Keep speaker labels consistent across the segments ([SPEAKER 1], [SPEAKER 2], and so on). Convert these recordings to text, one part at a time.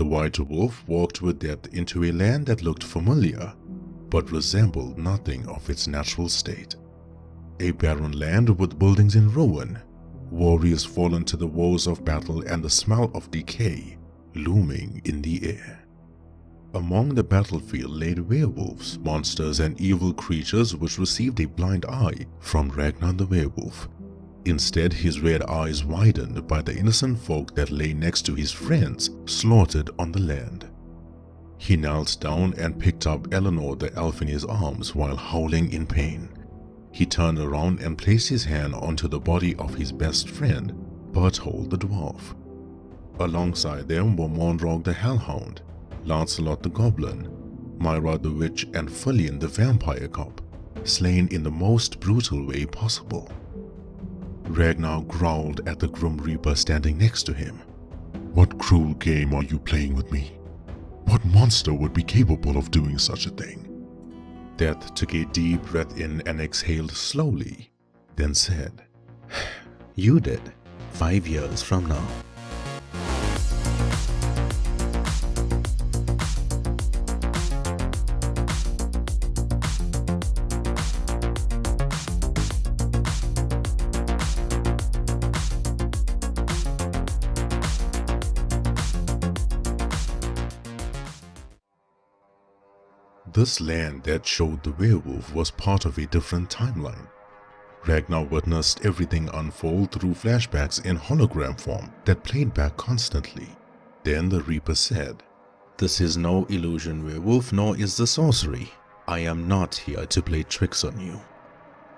[SPEAKER 1] The white wolf walked with Death into a land that looked familiar, but resembled nothing of its natural state. A barren land with buildings in ruin, warriors fallen to the woes of battle, and the smell of decay looming in the air. Among the battlefield laid werewolves, monsters and evil creatures which received a blind eye from Ragnar the werewolf. Instead, his red eyes widened by the innocent folk that lay next to his friends slaughtered on the land. He knelt down and picked up Eleanor the elf in his arms while howling in pain. He turned around and placed his hand onto the body of his best friend, Berthold the dwarf. Alongside them were Monrog the hellhound, Lancelot the goblin, Myra the witch, and Fesliyan the vampire cop, slain in the most brutal way possible. Ragnar growled at the Grim Reaper standing next to him. "What cruel game are you playing with me? What monster would be capable of doing such a thing?" Death took a deep breath in and exhaled slowly, then said,
[SPEAKER 2] "You did, 5 years from now."
[SPEAKER 1] This land that showed the werewolf was part of a different timeline. Ragnar witnessed everything unfold through flashbacks in hologram form that played back constantly. Then the Reaper said,
[SPEAKER 2] "This is no illusion, werewolf, nor is the sorcery. I am not here to play tricks on you.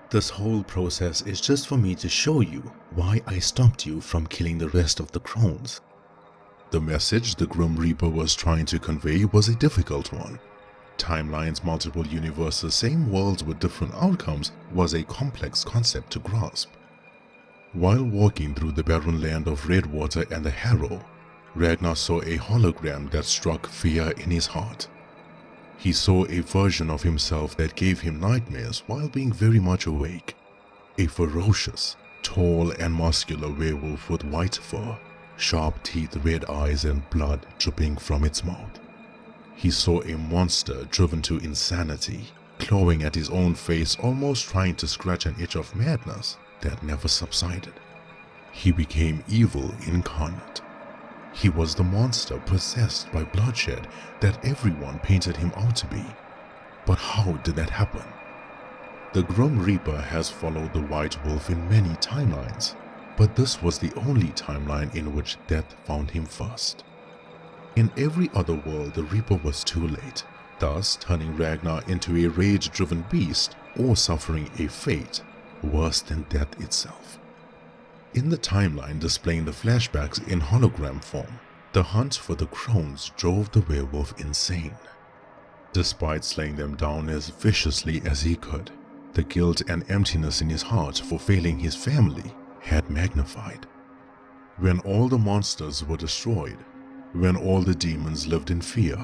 [SPEAKER 2] This whole process is just for me to show you why I stopped you from killing the rest of the crones."
[SPEAKER 1] The message the Grim Reaper was trying to convey was a difficult one. Timelines, multiple universes, same worlds with different outcomes was a complex concept to grasp. While walking through the barren land of Redwater and the Harrow, Ragnar saw a hologram that struck fear in his heart. He saw a version of himself that gave him nightmares while being very much awake. A ferocious, tall and muscular werewolf with white fur, sharp teeth, red eyes, and blood dripping from its mouth. He saw a monster driven to insanity, clawing at his own face, almost trying to scratch an itch of madness that never subsided. He became evil incarnate. He was the monster possessed by bloodshed that everyone painted him out to be. But how did that happen? The Grim Reaper has followed the White Wolf in many timelines, but this was the only timeline in which death found him first. In every other world, the Reaper was too late, thus turning Ragnar into a rage-driven beast or suffering a fate worse than death itself. In the timeline displaying the flashbacks in hologram form, the hunt for the crones drove the werewolf insane. Despite slaying them down as viciously as he could, the guilt and emptiness in his heart for failing his family had magnified. When all the monsters were destroyed, when all the demons lived in fear,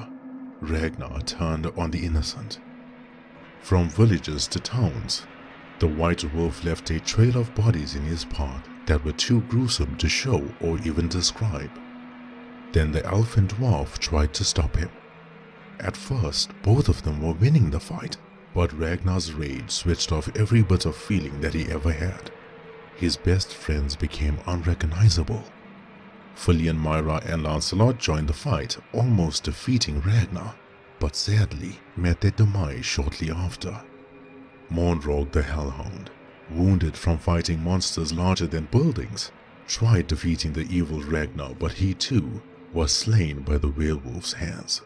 [SPEAKER 1] Ragnar turned on the innocent. From villages to towns, the White Wolf left a trail of bodies in his path that were too gruesome to show or even describe. Then the elf and dwarf tried to stop him. At first, both of them were winning the fight, but Ragnar's rage switched off every bit of feeling that he ever had. His best friends became unrecognizable. Fesliyan, Myra, and Lancelot joined the fight, almost defeating Ragnar, but sadly met their demise shortly after. Monrog the Hellhound, wounded from fighting monsters larger than buildings, tried defeating the evil Ragnar, but he too was slain by the werewolf's hands.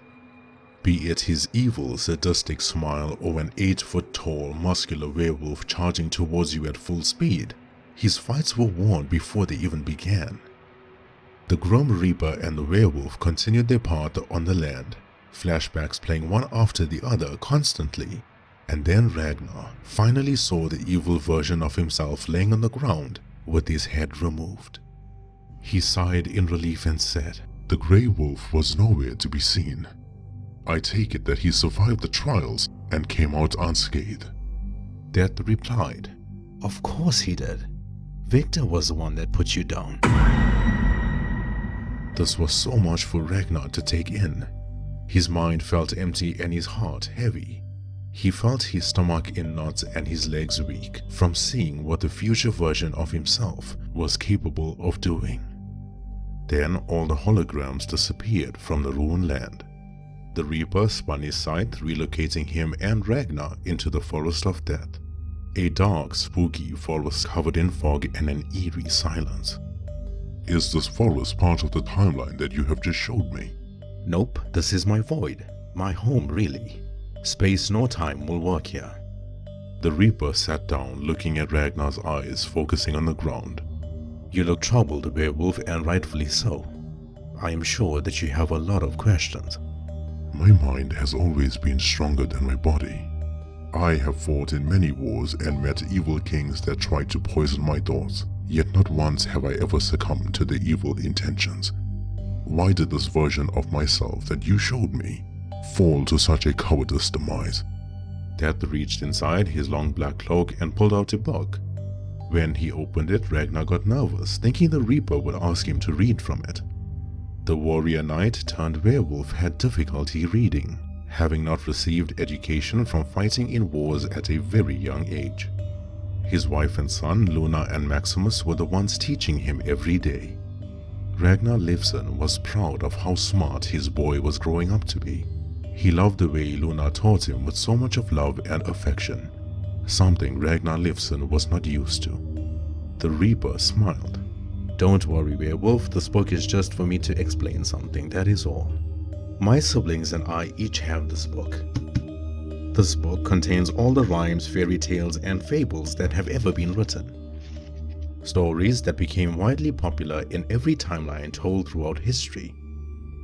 [SPEAKER 1] Be it his evil, sadistic smile or an 8-foot-tall, muscular werewolf charging towards you at full speed, his fights were won before they even began. The Grim Reaper and the werewolf continued their path on the land, flashbacks playing one after the other constantly, and then Ragnar finally saw the evil version of himself laying on the ground with his head removed. He sighed in relief and said, "The Grey Wolf was nowhere to be seen. I take it that he survived the trials and came out unscathed." Death replied,
[SPEAKER 2] "Of course he did. Victor was the one that put you down."
[SPEAKER 1] This was so much for Ragnar to take in. His mind felt empty and his heart heavy. He felt his stomach in knots and his legs weak from seeing what the future version of himself was capable of doing. Then all the holograms disappeared from the ruined land. The Reaper spun his scythe, relocating him and Ragnar into the Forest of Death. A dark, spooky forest covered in fog and an eerie silence.
[SPEAKER 3] Is this forest part of the timeline that you have just showed me?
[SPEAKER 2] Nope, this is my void. My home, really. Space nor time will work here.
[SPEAKER 1] The Reaper sat down, looking at Ragnar's eyes, focusing on the ground.
[SPEAKER 2] You look troubled, Werewolf, and rightfully so. I am sure that you have a lot of questions.
[SPEAKER 3] My mind has always been stronger than my body. I have fought in many wars and met evil kings that tried to poison my thoughts, yet not once have I ever succumbed to their evil intentions. Why did this version of myself that you showed me fall to such a cowardice demise?
[SPEAKER 1] Death reached inside his long black cloak and pulled out a book. When he opened it, Ragnar got nervous, thinking the Reaper would ask him to read from it. The warrior knight turned werewolf had difficulty reading, having not received education from fighting in wars at a very young age. His wife and son, Luna and Maximus, were the ones teaching him every day. Ragnar Leifsson was proud of how smart his boy was growing up to be. He loved the way Luna taught him with so much of love and affection, something Ragnar Leifsson was not used to. The Reaper smiled.
[SPEAKER 2] Don't worry, Werewolf, this book is just for me to explain something, that is all. My siblings and I each have this book. This book contains all the rhymes, fairy tales, and fables that have ever been written. Stories that became widely popular in every timeline told throughout history.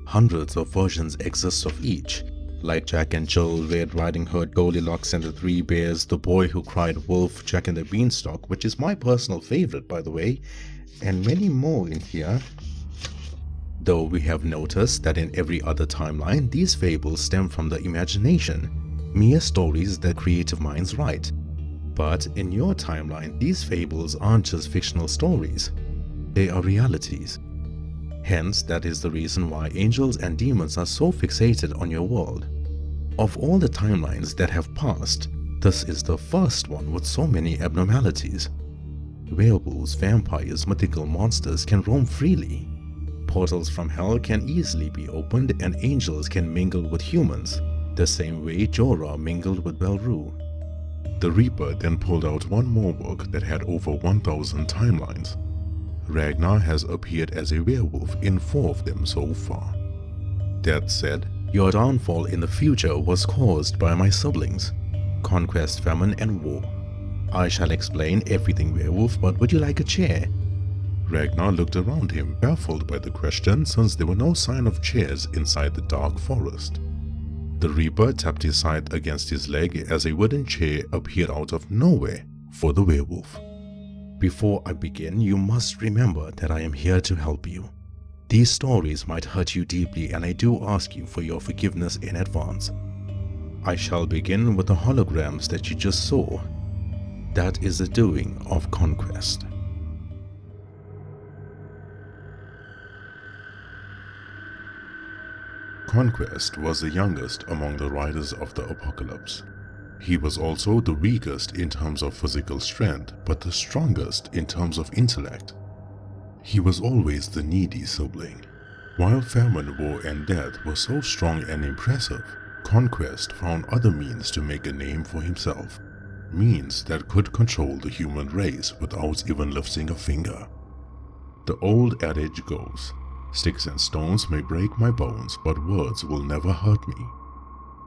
[SPEAKER 2] Hundreds of versions exist of each, like Jack and Jill, Red Riding Hood, Goldilocks and the Three Bears, The Boy Who Cried Wolf, Jack and the Beanstalk, which is my personal favorite by the way, and many more in here. Though we have noticed that in every other timeline, these fables stem from the imagination, mere stories that creative minds write. But in your timeline, these fables aren't just fictional stories, they are realities. Hence, that is the reason why angels and demons are so fixated on your world. Of all the timelines that have passed, this is the first one with so many abnormalities. Werewolves, vampires, mythical monsters can roam freely. Portals from hell can easily be opened and angels can mingle with humans, the same way Jorah mingled with Belru.
[SPEAKER 1] The Reaper then pulled out one more book that had over 1,000 timelines. Ragnar has appeared as a werewolf in 4 of them so far. Death said,
[SPEAKER 2] Your downfall in the future was caused by my siblings, Conquest, Famine, and War. I shall explain everything, Werewolf, but would you like a chair?
[SPEAKER 1] Ragnar looked around him, baffled by the question since there were no sign of chairs inside the dark forest. The Reaper tapped his scythe against his leg as a wooden chair appeared out of nowhere for the werewolf.
[SPEAKER 2] Before I begin, you must remember that I am here to help you. These stories might hurt you deeply and I do ask you for your forgiveness in advance. I shall begin with the holograms that you just saw. That is the doing of Conquest.
[SPEAKER 1] Conquest was the youngest among the riders of the apocalypse. He was also the weakest in terms of physical strength, but the strongest in terms of intellect. He was always the needy sibling. While Famine, War, and Death were so strong and impressive, Conquest found other means to make a name for himself. Means that could control the human race without even lifting a finger. The old adage goes, sticks and stones may break my bones, but words will never hurt me.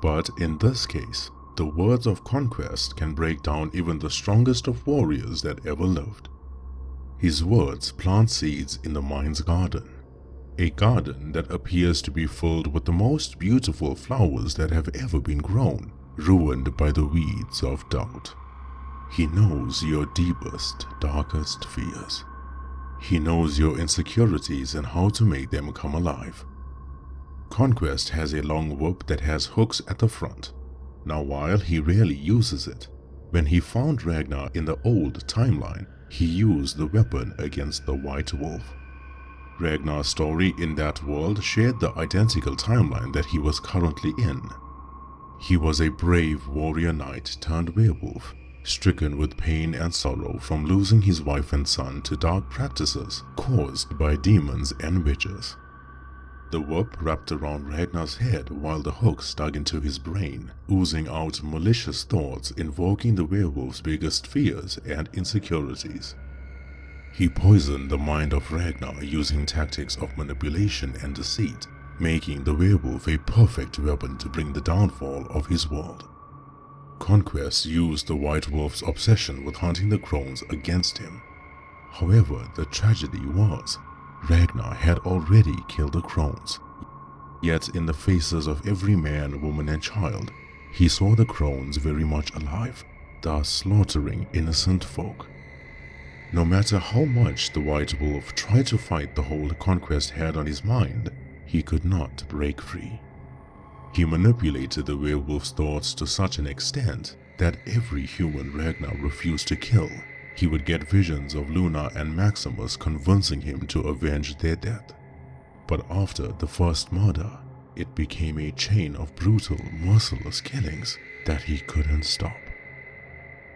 [SPEAKER 1] But in this case, the words of Conquest can break down even the strongest of warriors that ever lived. His words plant seeds in the mind's garden. A garden that appears to be filled with the most beautiful flowers that have ever been grown, ruined by the weeds of doubt. He knows your deepest, darkest fears. He knows your insecurities and how to make them come alive. Conquest has a long whip that has hooks at the front. Now while he rarely uses it, when he found Ragnar in the old timeline, he used the weapon against the White Wolf. Ragnar's story in that world shared the identical timeline that he was currently in. He was a brave warrior knight turned werewolf, stricken with pain and sorrow from losing his wife and son to dark practices caused by demons and witches. The whip wrapped around Ragnar's head while the hooks dug into his brain, oozing out malicious thoughts invoking the werewolf's biggest fears and insecurities. He poisoned the mind of Ragnar using tactics of manipulation and deceit, making the werewolf a perfect weapon to bring the downfall of his world. Conquest used the White Wolf's obsession with hunting the crones against him. However, the tragedy was, Ragnar had already killed the crones. Yet in the faces of every man, woman and child, he saw the crones very much alive, thus slaughtering innocent folk. No matter how much the White Wolf tried to fight the hold Conquest had on his mind, he could not break free. He manipulated the werewolf's thoughts to such an extent that every human Ragnar refused to kill, he would get visions of Luna and Maximus convincing him to avenge their death. But after the first murder, it became a chain of brutal, merciless killings that he couldn't stop.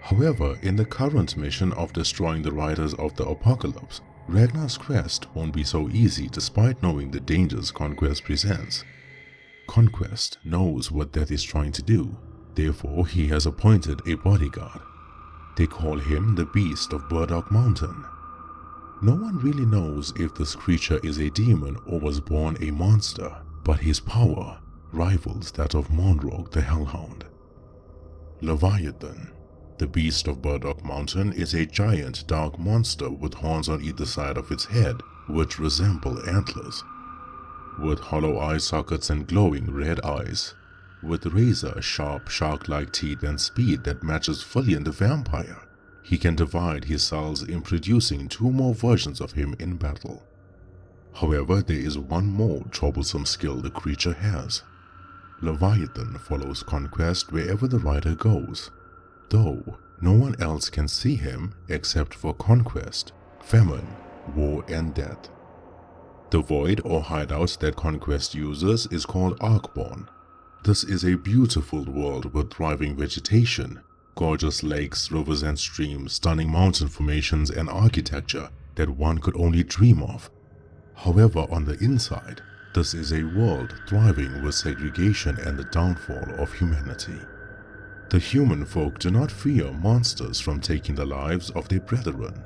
[SPEAKER 1] However, in the current mission of destroying the Riders of the Apocalypse, Ragnar's quest won't be so easy despite knowing the dangers Conquest presents. Conquest knows what Death is trying to do, therefore he has appointed a bodyguard. They call him the Beast of Burdock Mountain. No one really knows if this creature is a demon or was born a monster, but his power rivals that of Monroe the Hellhound. Leviathan. The Beast of Burdock Mountain is a giant dark monster with horns on either side of its head, which resemble antlers. With hollow eye sockets and glowing red eyes. With razor-sharp shark-like teeth and speed that matches Fesliyan the vampire, he can divide his cells in producing 2 more versions of him in battle. However, there is one more troublesome skill the creature has. Leviathan follows Conquest wherever the rider goes, though no one else can see him except for Conquest, Famine, War and Death. The void or hideout that Conquest uses is called Arkborn. This is a beautiful world with thriving vegetation, gorgeous lakes, rivers and streams, stunning mountain formations and architecture that one could only dream of. However, on the inside, this is a world thriving with segregation and the downfall of humanity. The human folk do not fear monsters from taking the lives of their brethren,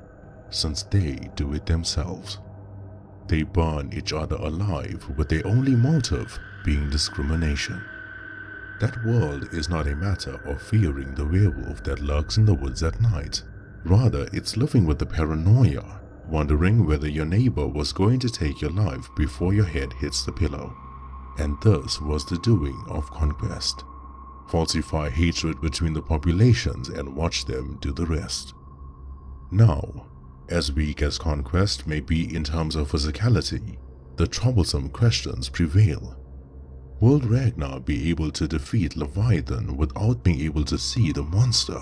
[SPEAKER 1] since they do it themselves. They burn each other alive with their only motive being discrimination. That world is not a matter of fearing the werewolf that lurks in the woods at night. Rather, it's living with the paranoia, wondering whether your neighbor was going to take your life before your head hits the pillow. And this was the doing of Conquest. Falsify hatred between the populations and watch them do the rest. Now, as weak as Conquest may be in terms of physicality, the troublesome questions prevail. Will Ragnar be able to defeat Leviathan without being able to see the monster?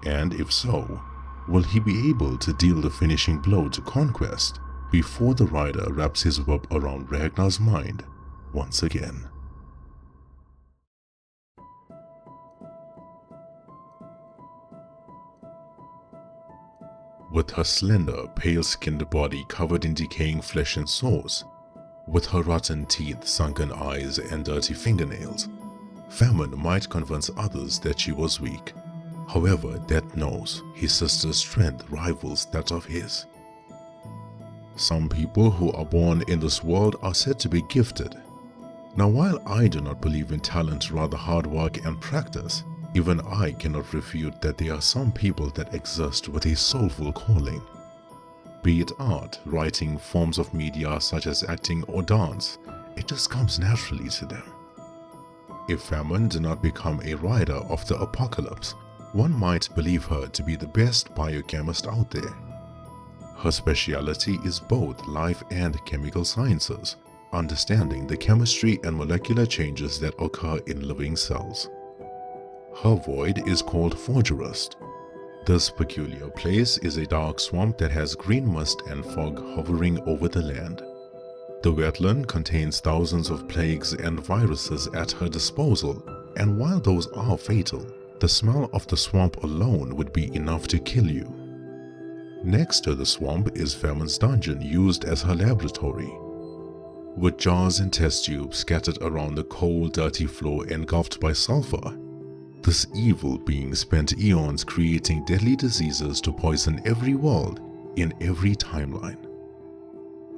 [SPEAKER 1] And if so, will he be able to deal the finishing blow to Conquest before the rider wraps his whip around Ragnar's mind once again? With her slender, pale-skinned body covered in decaying flesh and sores, with her rotten teeth, sunken eyes, and dirty fingernails, Famine might convince others that she was weak. However, Death knows his sister's strength rivals that of his. Some people who are born in this world are said to be gifted. Now, while I do not believe in talent, rather hard work and practice, even I cannot refute that there are some people that exist with a soulful calling. Be it art, writing, forms of media such as acting or dance, it just comes naturally to them. If Famine did not become a rider of the apocalypse, one might believe her to be the best biochemist out there. Her speciality is both life and chemical sciences, understanding the chemistry and molecular changes that occur in living cells. Her void is called Forgerist. This peculiar place is a dark swamp that has green mist and fog hovering over the land. The wetland contains thousands of plagues and viruses at her disposal, and while those are fatal, the smell of the swamp alone would be enough to kill you. Next to the swamp is Famine's dungeon, used as her laboratory. With jars and test tubes scattered around the cold, dirty floor engulfed by sulfur, this evil being spent eons creating deadly diseases to poison every world in every timeline.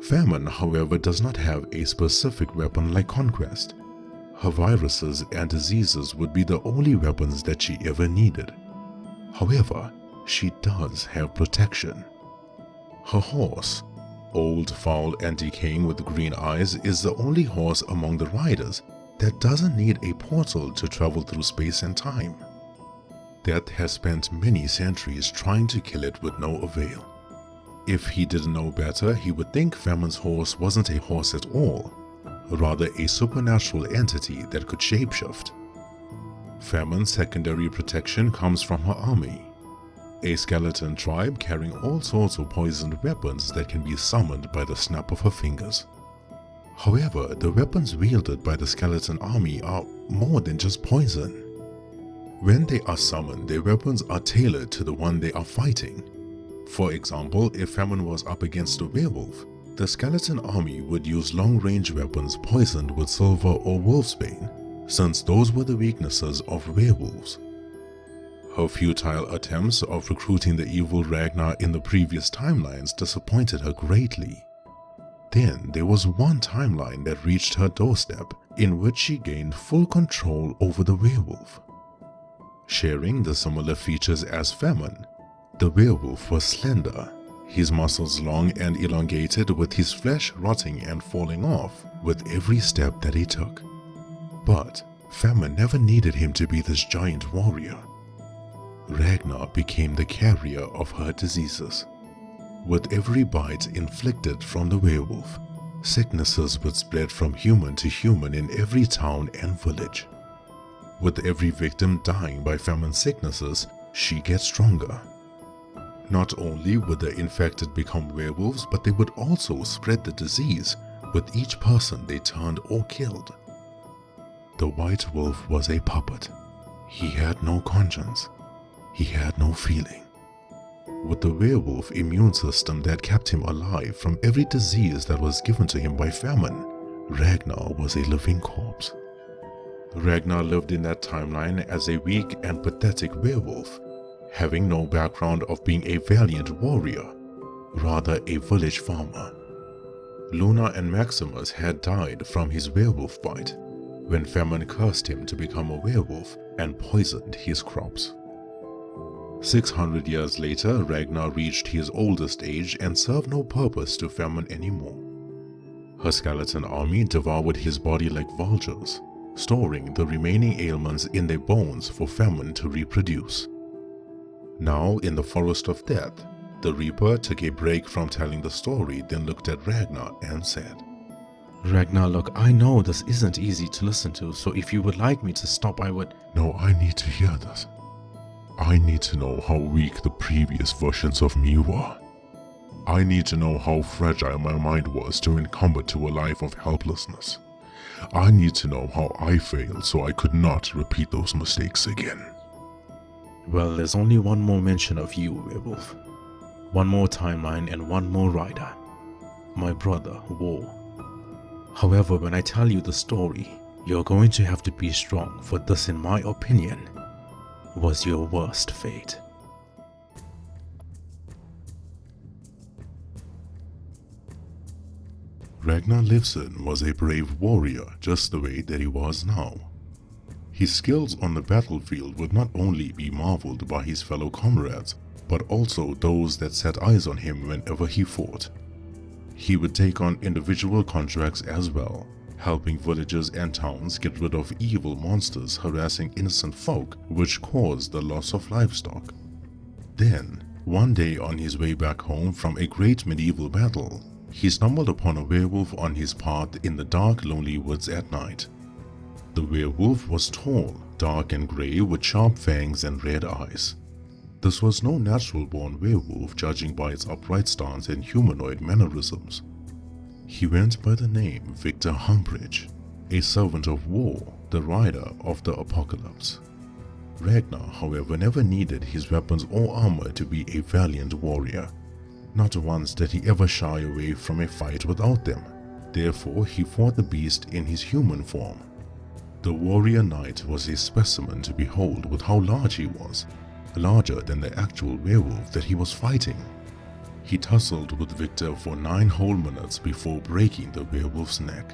[SPEAKER 1] Famine, however, does not have a specific weapon like Conquest. Her viruses and diseases would be the only weapons that she ever needed. However, she does have protection. Her horse, old, foul, and decaying with green eyes, is the only horse among the riders that doesn't need a portal to travel through space and time. Death has spent many centuries trying to kill it with no avail. If he didn't know better, he would think Famine's horse wasn't a horse at all, rather a supernatural entity that could shapeshift. Famine's secondary protection comes from her army, a skeleton tribe carrying all sorts of poisoned weapons that can be summoned by the snap of her fingers. However, the weapons wielded by the skeleton army are more than just poison. When they are summoned, their weapons are tailored to the one they are fighting. For example, if Famine was up against a werewolf, the skeleton army would use long-range weapons poisoned with silver or wolfsbane, since those were the weaknesses of werewolves. Her futile attempts of recruiting the evil Ragnar in the previous timelines disappointed her greatly. Then there was one timeline that reached her doorstep in which she gained full control over the werewolf. Sharing the similar features as Famine, the werewolf was slender, his muscles long and elongated, with his flesh rotting and falling off with every step that he took. But Famine never needed him to be this giant warrior. Ragnar became the carrier of her diseases. With every bite inflicted from the werewolf, sicknesses would spread from human to human in every town and village. With every victim dying by Famine's sicknesses, she gets stronger. Not only would the infected become werewolves, but they would also spread the disease with each person they turned or killed. The white wolf was a puppet. He had no conscience. He had no feeling. With the werewolf immune system that kept him alive from every disease that was given to him by Famine, Ragnar was a living corpse. Ragnar lived in that timeline as a weak and pathetic werewolf, having no background of being a valiant warrior, rather a village farmer. Luna and Maximus had died from his werewolf bite when Famine cursed him to become a werewolf and poisoned his crops. 600 years later, Ragnar reached his oldest age and served no purpose to Famine anymore. Her skeleton army devoured his body like vultures, storing the remaining ailments in their bones for Famine to reproduce. Now, in the Forest of Death, the Reaper took a break from telling the story, then looked at Ragnar and said,
[SPEAKER 2] Ragnar, look, I know this isn't easy to listen to, so if you would like me to stop, I would...
[SPEAKER 3] No, I need to hear this. I need to know how weak the previous versions of me were. I need to know how fragile my mind was to encumber to a life of helplessness. I need to know how I failed so I could not repeat those mistakes again.
[SPEAKER 2] Well, there's only one more mention of you, werewolf. One more timeline and one more rider. My brother, War. However, when I tell you the story, you're going to have to be strong, for this, in my opinion, was your worst fate.
[SPEAKER 3] Ragnar Livson was a brave warrior just the way that he was now. His skills on the battlefield would not only be marveled by his fellow comrades, but also those that set eyes on him whenever he fought. He would take on individual contracts as well, helping villages and towns get rid of evil monsters harassing innocent folk, which caused the loss of livestock. Then, one day on his way back home from a great medieval battle, he stumbled upon a werewolf on his path in the dark, lonely woods at night. The werewolf was tall, dark and grey, with sharp fangs and red eyes. This was no natural-born werewolf, judging by its upright stance and humanoid mannerisms.
[SPEAKER 1] He went by the name Victor Humbridge, a servant of war, the rider of the apocalypse. Ragnar, however, never needed his weapons or armor to be a valiant warrior. Not once did he ever shy away from a fight without them. Therefore, he fought the beast in his human form. The warrior knight was a specimen to behold with how large he was, larger than the actual werewolf that he was fighting. He tussled with Victor for 9 whole minutes before breaking the werewolf's neck.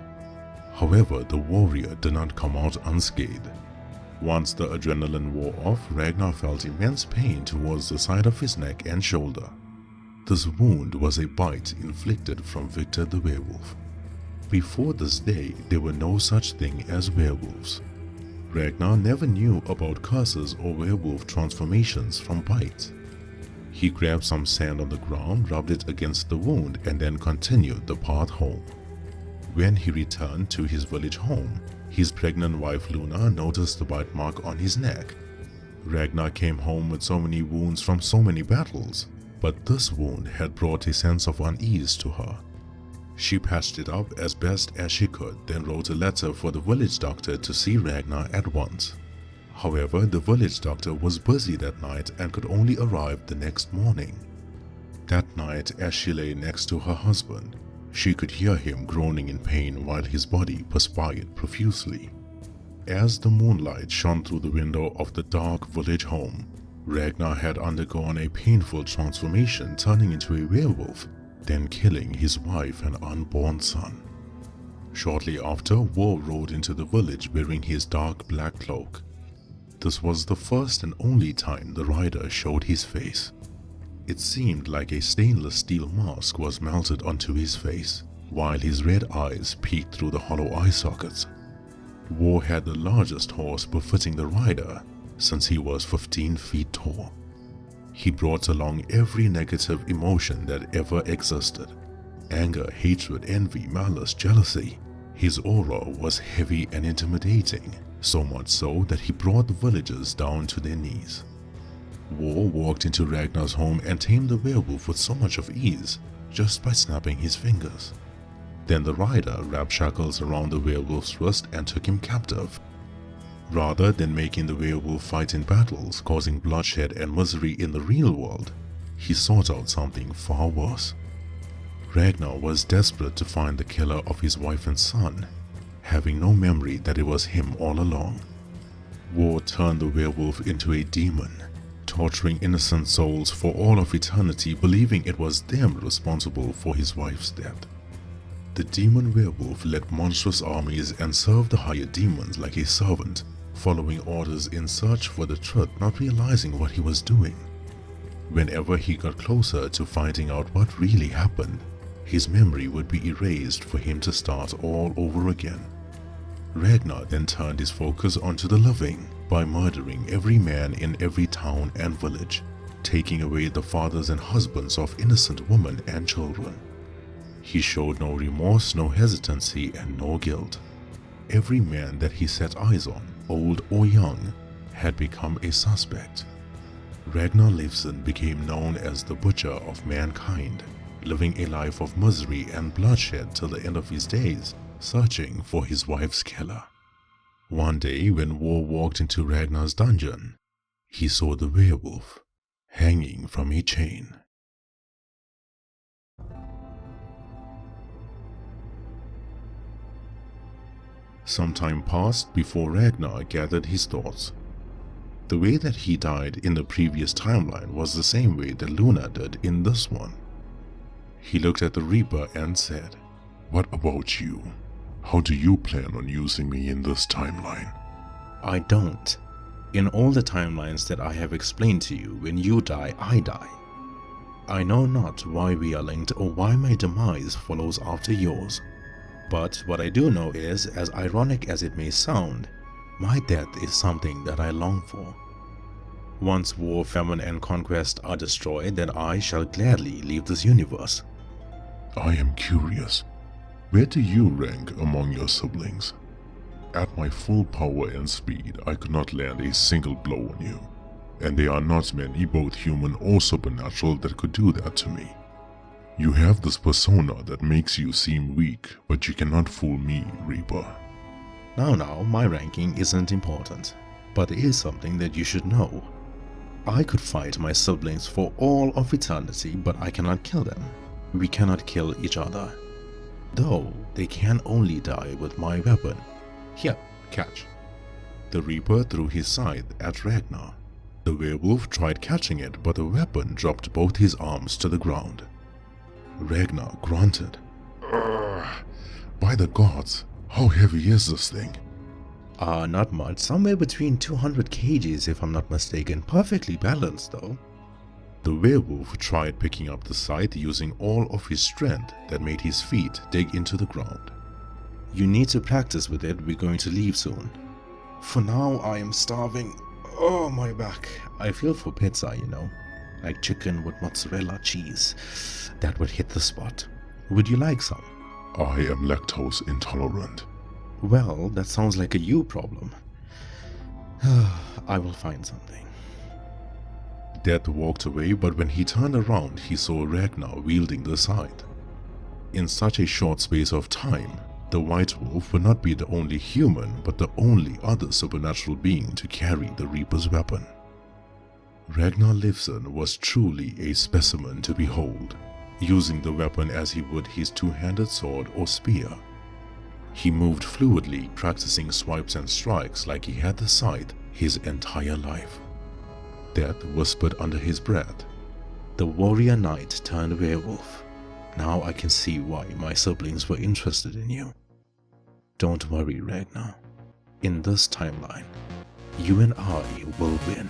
[SPEAKER 1] However, the warrior did not come out unscathed. Once the adrenaline wore off, Ragnar felt immense pain towards the side of his neck and shoulder. This wound was a bite inflicted from Victor the werewolf. Before this day, there were no such thing as werewolves. Ragnar never knew about curses or werewolf transformations from bites. He grabbed some sand on the ground, rubbed it against the wound, and then continued the path home. When he returned to his village home, his pregnant wife Luna noticed the bite mark on his neck. Ragnar came home with so many wounds from so many battles, but this wound had brought a sense of unease to her. She patched it up as best as she could, then wrote a letter for the village doctor to see Ragnar at once. However, the village doctor was busy that night and could only arrive the next morning. That night, as she lay next to her husband, she could hear him groaning in pain while his body perspired profusely. As the moonlight shone through the window of the dark village home, Ragnar had undergone a painful transformation, turning into a werewolf, then killing his wife and unborn son. Shortly after, War rode into the village wearing his dark black cloak. This was the first and only time the rider showed his face. It seemed like a stainless steel mask was melted onto his face, while his red eyes peeked through the hollow eye sockets. War had the largest horse befitting the rider, since he was 15 feet tall. He brought along every negative emotion that ever existed: anger, hatred, envy, malice, jealousy. His aura was heavy and intimidating, so much so that he brought the villagers down to their knees. War walked into Ragnar's home and tamed the werewolf with so much of ease, just by snapping his fingers. Then the rider wrapped shackles around the werewolf's wrist and took him captive. Rather than making the werewolf fight in battles, causing bloodshed and misery in the real world, he sought out something far worse. Ragnar was desperate to find the killer of his wife and son, having no memory that it was him all along. War turned the werewolf into a demon, torturing innocent souls for all of eternity, believing it was them responsible for his wife's death. The demon werewolf led monstrous armies and served the higher demons like a servant, following orders in search for the truth, not realizing what he was doing. Whenever he got closer to finding out what really happened, his memory would be erased for him to start all over again. Ragnar then turned his focus onto the living by murdering every man in every town and village, taking away the fathers and husbands of innocent women and children. He showed no remorse, no hesitancy, and no guilt. Every man that he set eyes on, old or young, had become a suspect. Ragnar Leifsson became known as the Butcher of Mankind, living a life of misery and bloodshed till the end of his days, searching for his wife's killer. One day, when War walked into Ragnar's dungeon, he saw the werewolf hanging from a chain. Some time passed before Ragnar gathered his thoughts. The way that he died in the previous timeline was the same way that Luna did in this one. He looked at the Reaper and said,
[SPEAKER 3] What about you? How do you plan on using me in this timeline?
[SPEAKER 2] I don't. In all the timelines that I have explained to you, when you die, I die. I know not why we are linked or why my demise follows after yours. But what I do know is, as ironic as it may sound, my death is something that I long for. Once War, Famine, and Conquest are destroyed, then I shall gladly leave this universe.
[SPEAKER 3] I am curious. Where do you rank among your siblings? At my full power and speed, I could not land a single blow on you. And there are not many, both human or supernatural, that could do that to me. You have this persona that makes you seem weak, but you cannot fool me, Reaper.
[SPEAKER 2] Now, my ranking isn't important, but it is something that you should know. I could fight my siblings for all of eternity, but I cannot kill them. We cannot kill each other. Though, they can only die with my weapon. Here, catch.
[SPEAKER 1] The Reaper threw his scythe at Ragnar. The werewolf tried catching it, but the weapon dropped both his arms to the ground. Ragnar grunted. By the gods, how heavy is this thing?
[SPEAKER 2] Not much. Somewhere between 200 kgs if I'm not mistaken. Perfectly balanced though.
[SPEAKER 1] The werewolf tried picking up the scythe using all of his strength that made his feet dig into the ground.
[SPEAKER 2] You need to practice with it. We're going to leave soon. For now, I am starving. Oh, my back. I feel for pizza, you know. Like chicken with mozzarella cheese. That would hit the spot. Would you like some?
[SPEAKER 3] I am lactose intolerant.
[SPEAKER 2] Well, that sounds like a you problem. I will find something.
[SPEAKER 1] Death walked away, but when he turned around, he saw Ragnar wielding the scythe. In such a short space of time, the White Wolf would not be the only human, but the only other supernatural being to carry the Reaper's weapon. Ragnar Livson was truly a specimen to behold, using the weapon as he would his two-handed sword or spear. He moved fluidly, practicing swipes and strikes like he had the scythe his entire life. Death whispered under his breath,
[SPEAKER 2] The warrior knight turned werewolf. Now I can see why my siblings were interested in you. Don't worry, Ragnar. In this timeline, you and I will win.